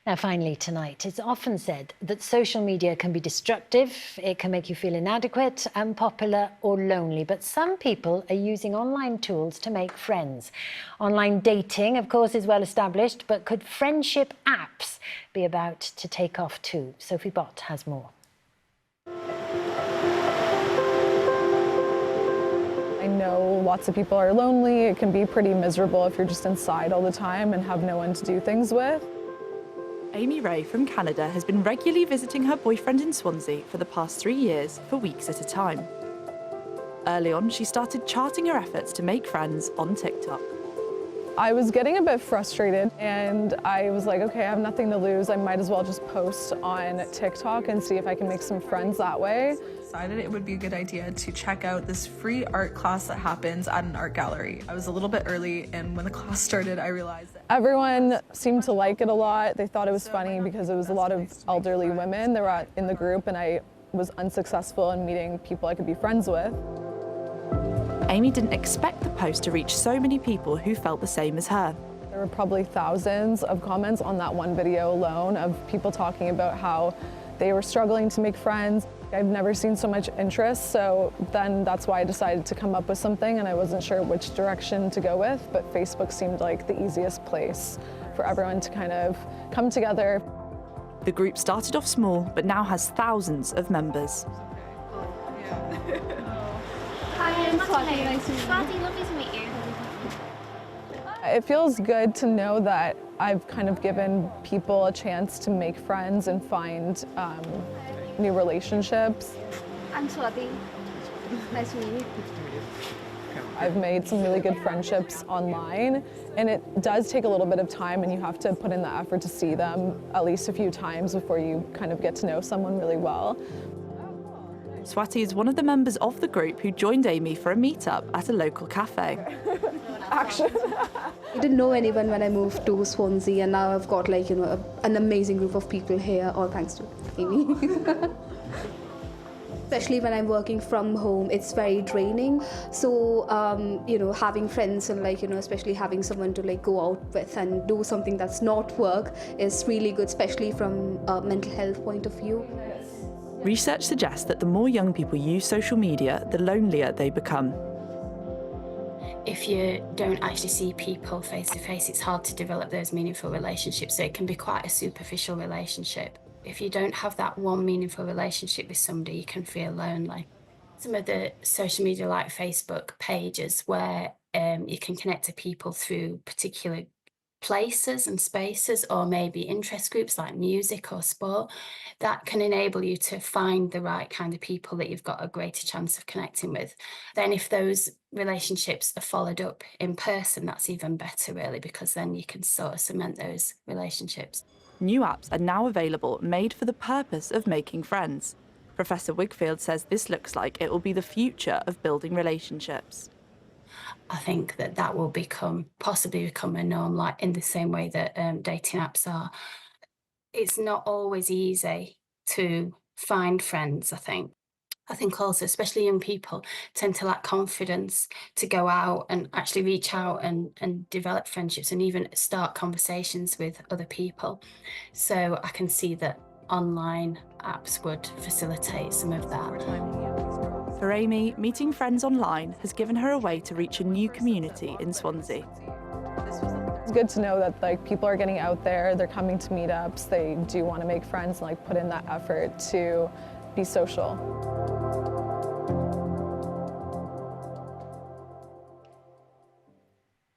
Now, finally tonight, it's often said that social media can be destructive, it can make you feel inadequate, unpopular or lonely. But some people are using online tools to make friends. Online dating, of course, is well established, but could friendship apps be about to take off too? Sophie Bott has more. I know lots of people are lonely. It can be pretty miserable if you're just inside all the time and have no one to do things with. Amy Ray from Canada has been regularly visiting her boyfriend in Swansea for the past 3 years for weeks at a time. Early on, she started charting her efforts to make friends on TikTok. I was getting a bit frustrated and I was like, okay, I have nothing to lose. I might as well just post on TikTok and see if I can make some friends that way. Decided it would be a good idea to check out this free art class that happens at an art gallery. I was a little bit early, and when the class started, I realized that everyone seemed to like it a lot. They thought it was funny because it was a lot of elderly women that were in the group, and I was unsuccessful in meeting people I could be friends with. Amy didn't expect the post to reach so many people who felt the same as her. There were probably thousands of comments on that one video alone of people talking about how they were struggling to make friends. I've never seen so much interest, so then that's why I decided to come up with something, and I wasn't sure which direction to go with, but Facebook seemed like the easiest place for everyone to kind of come together. The group started off small, but now has thousands of members. Hi, I'm Swati. Nice to meet you. Swati, lovely to meet you. It feels good to know that I've kind of given people a chance to make friends and find new relationships. I'm Swati. Nice to meet you. I've made some really good friendships online, and it does take a little bit of time, and you have to put in the effort to see them at least a few times before you kind of get to know someone really well. Swati is one of the members of the group who joined Amy for a meetup at a local cafe. Action. I didn't know anyone when I moved to Swansea, and now I've got an amazing group of people here, all thanks to Amy. Especially when I'm working from home, it's very draining. So, having friends and especially having someone to go out with and do something that's not work is really good, especially from a mental health point of view. Research suggests that the more young people use social media, the lonelier they become. If you don't actually see people face to face, it's hard to develop those meaningful relationships. So it can be quite a superficial relationship. If you don't have that one meaningful relationship with somebody, you can feel lonely. Some of the social media like Facebook pages where you can connect to people through particular places and spaces, or maybe interest groups like music or sport, that can enable you to find the right kind of people that you've got a greater chance of connecting with. Then if those relationships are followed up in person, that's even better really, because then you can sort of cement those relationships. New apps are now available made for the purpose of making friends. Professor Wigfield says this looks like it will be the future of building relationships. I think that will possibly become a norm, like in the same way that dating apps are. It's not always easy to find friends, I think. I think also, especially young people, tend to lack confidence to go out and actually reach out and develop friendships and even start conversations with other people. So I can see that online apps would facilitate some of that. For Amy, meeting friends online has given her a way to reach a new community in Swansea. It's good to know that people are getting out there, they're coming to meetups, they do want to make friends and put in that effort to be social.